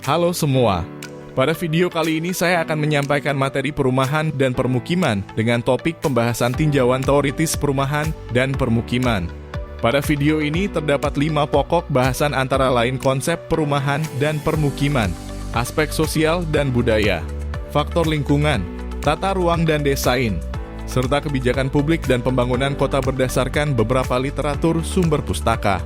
Halo semua. Pada video kali ini saya akan menyampaikan materi perumahan dan permukiman dengan topik pembahasan tinjauan teoritis perumahan dan permukiman. Pada video ini terdapat 5 pokok bahasan antara lain konsep perumahan dan permukiman, aspek sosial dan budaya, faktor lingkungan, tata ruang dan desain, serta kebijakan publik dan pembangunan kota berdasarkan beberapa literatur sumber pustaka.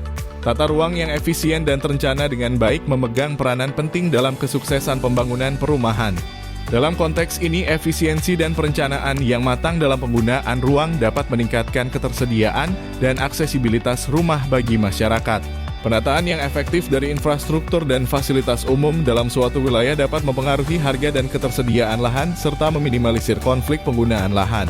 Tata ruang yang efisien dan terencana dengan baik memegang peranan penting dalam kesuksesan pembangunan perumahan. Dalam konteks ini, efisiensi dan perencanaan yang matang dalam penggunaan ruang dapat meningkatkan ketersediaan dan aksesibilitas rumah bagi masyarakat. Penataan yang efektif dari infrastruktur dan fasilitas umum dalam suatu wilayah dapat mempengaruhi harga dan ketersediaan lahan serta meminimalisir konflik penggunaan lahan.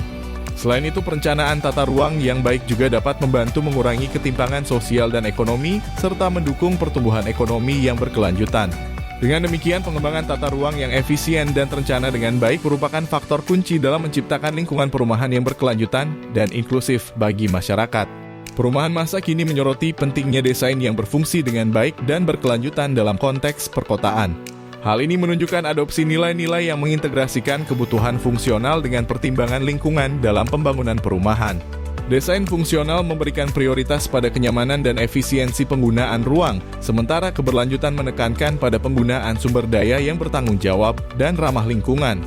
Selain itu, perencanaan tata ruang yang baik juga dapat membantu mengurangi ketimpangan sosial dan ekonomi, serta mendukung pertumbuhan ekonomi yang berkelanjutan. Dengan demikian, pengembangan tata ruang yang efisien dan terencana dengan baik merupakan faktor kunci dalam menciptakan lingkungan perumahan yang berkelanjutan dan inklusif bagi masyarakat. Perumahan masa kini menyoroti pentingnya desain yang berfungsi dengan baik dan berkelanjutan dalam konteks perkotaan. Hal ini menunjukkan adopsi nilai-nilai yang mengintegrasikan kebutuhan fungsional dengan pertimbangan lingkungan dalam pembangunan perumahan. Desain fungsional memberikan prioritas pada kenyamanan dan efisiensi penggunaan ruang, sementara keberlanjutan menekankan pada penggunaan sumber daya yang bertanggung jawab dan ramah lingkungan.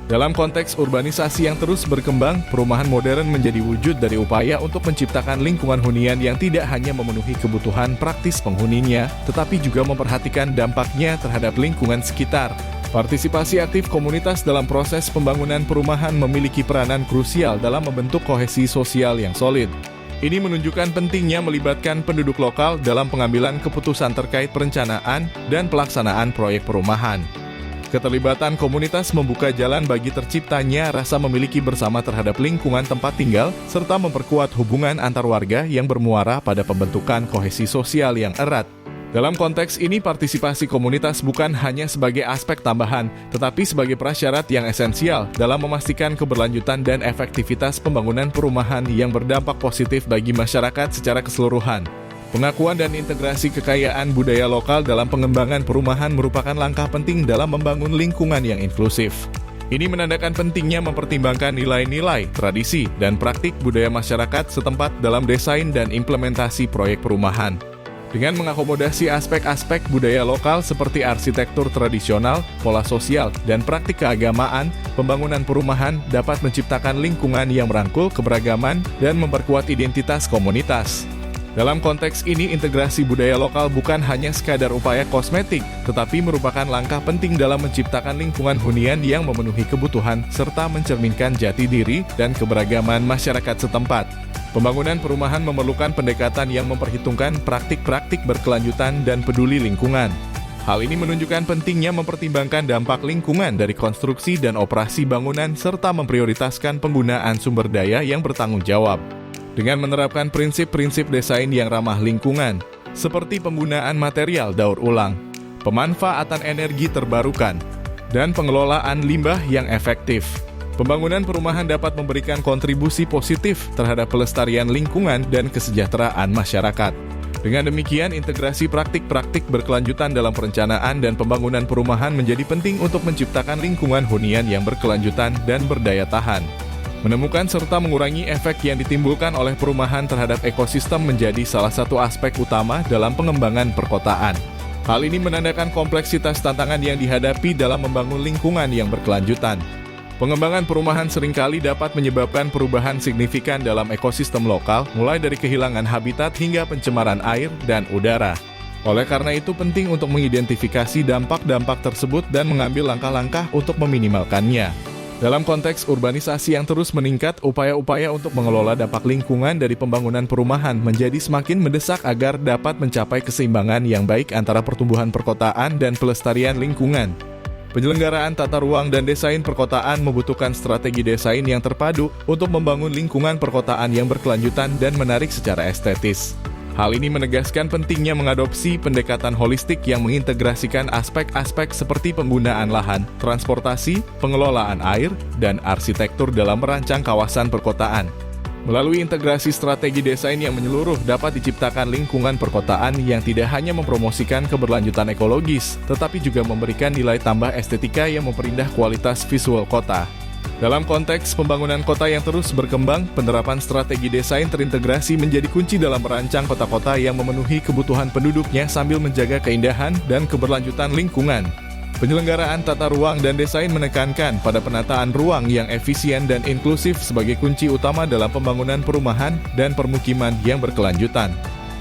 Dalam konteks urbanisasi yang terus berkembang, perumahan modern menjadi wujud dari upaya untuk menciptakan lingkungan hunian yang tidak hanya memenuhi kebutuhan praktis penghuninya, tetapi juga memperhatikan dampaknya terhadap lingkungan sekitar. Partisipasi aktif komunitas dalam proses pembangunan perumahan memiliki peranan krusial dalam membentuk kohesi sosial yang solid. Ini menunjukkan pentingnya melibatkan penduduk lokal dalam pengambilan keputusan terkait perencanaan dan pelaksanaan proyek perumahan. Keterlibatan komunitas membuka jalan bagi terciptanya rasa memiliki bersama terhadap lingkungan tempat tinggal, serta memperkuat hubungan antar warga yang bermuara pada pembentukan kohesi sosial yang erat. Dalam konteks ini, partisipasi komunitas bukan hanya sebagai aspek tambahan, tetapi sebagai prasyarat yang esensial dalam memastikan keberlanjutan dan efektivitas pembangunan perumahan yang berdampak positif bagi masyarakat secara keseluruhan. Pengakuan dan integrasi kekayaan budaya lokal dalam pengembangan perumahan merupakan langkah penting dalam membangun lingkungan yang inklusif. Ini menandakan pentingnya mempertimbangkan nilai-nilai, tradisi, dan praktik budaya masyarakat setempat dalam desain dan implementasi proyek perumahan. Dengan mengakomodasi aspek-aspek budaya lokal seperti arsitektur tradisional, pola sosial, dan praktik keagamaan, pembangunan perumahan dapat menciptakan lingkungan yang merangkul keberagaman dan memperkuat identitas komunitas. Dalam konteks ini, integrasi budaya lokal bukan hanya sekadar upaya kosmetik, tetapi merupakan langkah penting dalam menciptakan lingkungan hunian yang memenuhi kebutuhan serta mencerminkan jati diri dan keberagaman masyarakat setempat. Pembangunan perumahan memerlukan pendekatan yang memperhitungkan praktik-praktik berkelanjutan dan peduli lingkungan. Hal ini menunjukkan pentingnya mempertimbangkan dampak lingkungan dari konstruksi dan operasi bangunan serta memprioritaskan penggunaan sumber daya yang bertanggung jawab. Dengan menerapkan prinsip-prinsip desain yang ramah lingkungan, seperti penggunaan material daur ulang, pemanfaatan energi terbarukan, dan pengelolaan limbah yang efektif, pembangunan perumahan dapat memberikan kontribusi positif terhadap pelestarian lingkungan dan kesejahteraan masyarakat. Dengan demikian, integrasi praktik-praktik berkelanjutan dalam perencanaan dan pembangunan perumahan menjadi penting untuk menciptakan lingkungan hunian yang berkelanjutan dan berdaya tahan. Menemukan serta mengurangi efek yang ditimbulkan oleh perumahan terhadap ekosistem menjadi salah satu aspek utama dalam pengembangan perkotaan. Hal ini menandakan kompleksitas tantangan yang dihadapi dalam membangun lingkungan yang berkelanjutan. Pengembangan perumahan seringkali dapat menyebabkan perubahan signifikan dalam ekosistem lokal, mulai dari kehilangan habitat hingga pencemaran air dan udara. Oleh karena itu, penting untuk mengidentifikasi dampak-dampak tersebut dan mengambil langkah-langkah untuk meminimalkannya. Dalam konteks urbanisasi yang terus meningkat, upaya-upaya untuk mengelola dampak lingkungan dari pembangunan perumahan menjadi semakin mendesak agar dapat mencapai keseimbangan yang baik antara pertumbuhan perkotaan dan pelestarian lingkungan. Penyelenggaraan tata ruang dan desain perkotaan membutuhkan strategi desain yang terpadu untuk membangun lingkungan perkotaan yang berkelanjutan dan menarik secara estetis. Hal ini menegaskan pentingnya mengadopsi pendekatan holistik yang mengintegrasikan aspek-aspek seperti penggunaan lahan, transportasi, pengelolaan air, dan arsitektur dalam merancang kawasan perkotaan. Melalui integrasi strategi desain yang menyeluruh dapat diciptakan lingkungan perkotaan yang tidak hanya mempromosikan keberlanjutan ekologis, tetapi juga memberikan nilai tambah estetika yang memperindah kualitas visual kota. Dalam konteks pembangunan kota yang terus berkembang, penerapan strategi desain terintegrasi menjadi kunci dalam merancang kota-kota yang memenuhi kebutuhan penduduknya sambil menjaga keindahan dan keberlanjutan lingkungan. Penyelenggaraan tata ruang dan desain menekankan pada penataan ruang yang efisien dan inklusif sebagai kunci utama dalam pembangunan perumahan dan permukiman yang berkelanjutan.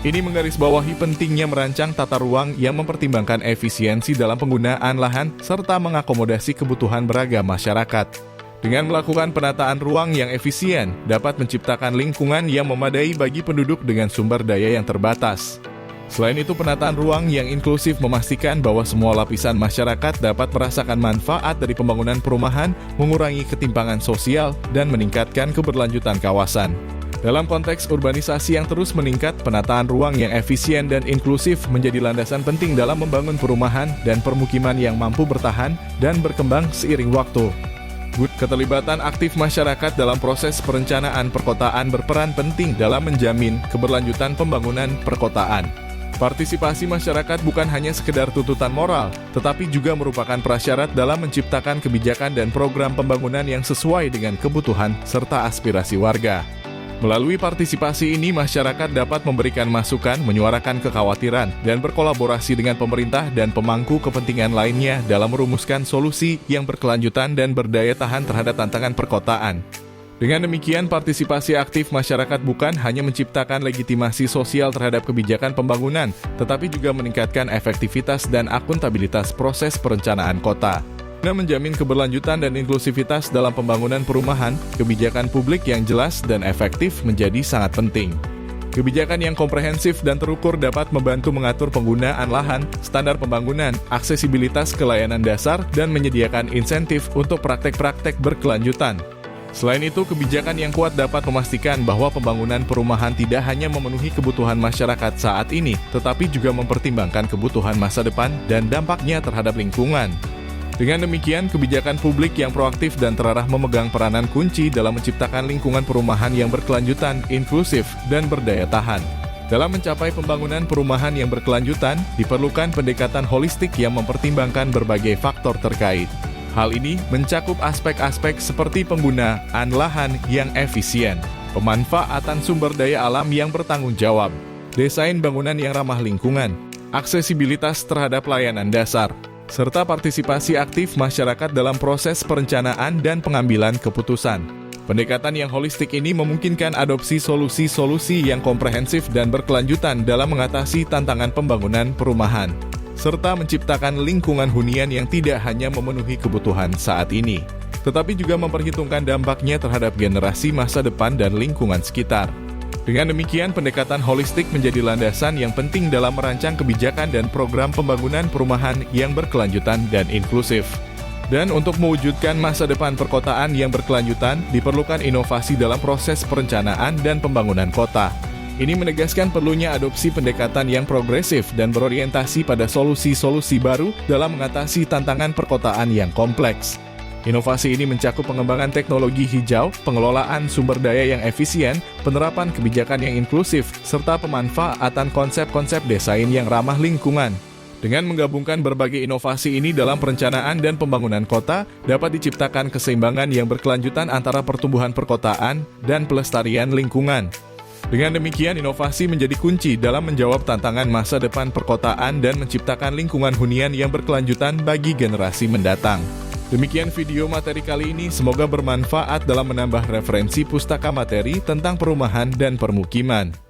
Ini menggarisbawahi pentingnya merancang tata ruang yang mempertimbangkan efisiensi dalam penggunaan lahan serta mengakomodasi kebutuhan beragam masyarakat. Dengan melakukan penataan ruang yang efisien, dapat menciptakan lingkungan yang memadai bagi penduduk dengan sumber daya yang terbatas. Selain itu, penataan ruang yang inklusif memastikan bahwa semua lapisan masyarakat dapat merasakan manfaat dari pembangunan perumahan, mengurangi ketimpangan sosial, dan meningkatkan keberlanjutan kawasan. Dalam konteks urbanisasi yang terus meningkat, penataan ruang yang efisien dan inklusif menjadi landasan penting dalam membangun perumahan dan permukiman yang mampu bertahan dan berkembang seiring waktu. Keterlibatan aktif masyarakat dalam proses perencanaan perkotaan berperan penting dalam menjamin keberlanjutan pembangunan perkotaan. Partisipasi masyarakat bukan hanya sekedar tuntutan moral, tetapi juga merupakan prasyarat dalam menciptakan kebijakan dan program pembangunan yang sesuai dengan kebutuhan serta aspirasi warga. Melalui partisipasi ini, masyarakat dapat memberikan masukan, menyuarakan kekhawatiran, dan berkolaborasi dengan pemerintah dan pemangku kepentingan lainnya dalam merumuskan solusi yang berkelanjutan dan berdaya tahan terhadap tantangan perkotaan. Dengan demikian, partisipasi aktif masyarakat bukan hanya menciptakan legitimasi sosial terhadap kebijakan pembangunan, tetapi juga meningkatkan efektivitas dan akuntabilitas proses perencanaan kota. Dengan menjamin keberlanjutan dan inklusivitas dalam pembangunan perumahan, kebijakan publik yang jelas dan efektif menjadi sangat penting. Kebijakan yang komprehensif dan terukur dapat membantu mengatur penggunaan lahan, standar pembangunan, aksesibilitas ke layanan dasar, dan menyediakan insentif untuk praktek-praktek berkelanjutan. Selain itu, kebijakan yang kuat dapat memastikan bahwa pembangunan perumahan tidak hanya memenuhi kebutuhan masyarakat saat ini, tetapi juga mempertimbangkan kebutuhan masa depan dan dampaknya terhadap lingkungan. Dengan demikian, kebijakan publik yang proaktif dan terarah memegang peranan kunci dalam menciptakan lingkungan perumahan yang berkelanjutan, inklusif, dan berdaya tahan. Dalam mencapai pembangunan perumahan yang berkelanjutan, diperlukan pendekatan holistik yang mempertimbangkan berbagai faktor terkait. Hal ini mencakup aspek-aspek seperti penggunaan lahan yang efisien, pemanfaatan sumber daya alam yang bertanggung jawab, desain bangunan yang ramah lingkungan, aksesibilitas terhadap layanan dasar, serta partisipasi aktif masyarakat dalam proses perencanaan dan pengambilan keputusan. Pendekatan yang holistik ini memungkinkan adopsi solusi-solusi yang komprehensif dan berkelanjutan dalam mengatasi tantangan pembangunan perumahan, serta menciptakan lingkungan hunian yang tidak hanya memenuhi kebutuhan saat ini, tetapi juga memperhitungkan dampaknya terhadap generasi masa depan dan lingkungan sekitar. Dengan demikian, pendekatan holistik menjadi landasan yang penting dalam merancang kebijakan dan program pembangunan perumahan yang berkelanjutan dan inklusif. Dan untuk mewujudkan masa depan perkotaan yang berkelanjutan, diperlukan inovasi dalam proses perencanaan dan pembangunan kota. Ini menegaskan perlunya adopsi pendekatan yang progresif dan berorientasi pada solusi-solusi baru dalam mengatasi tantangan perkotaan yang kompleks. Inovasi ini mencakup pengembangan teknologi hijau, pengelolaan sumber daya yang efisien, penerapan kebijakan yang inklusif, serta pemanfaatan konsep-konsep desain yang ramah lingkungan. Dengan menggabungkan berbagai inovasi ini dalam perencanaan dan pembangunan kota, dapat diciptakan keseimbangan yang berkelanjutan antara pertumbuhan perkotaan dan pelestarian lingkungan. Dengan demikian, inovasi menjadi kunci dalam menjawab tantangan masa depan perkotaan dan menciptakan lingkungan hunian yang berkelanjutan bagi generasi mendatang. Demikian video materi kali ini, semoga bermanfaat dalam menambah referensi pustaka materi tentang perumahan dan permukiman.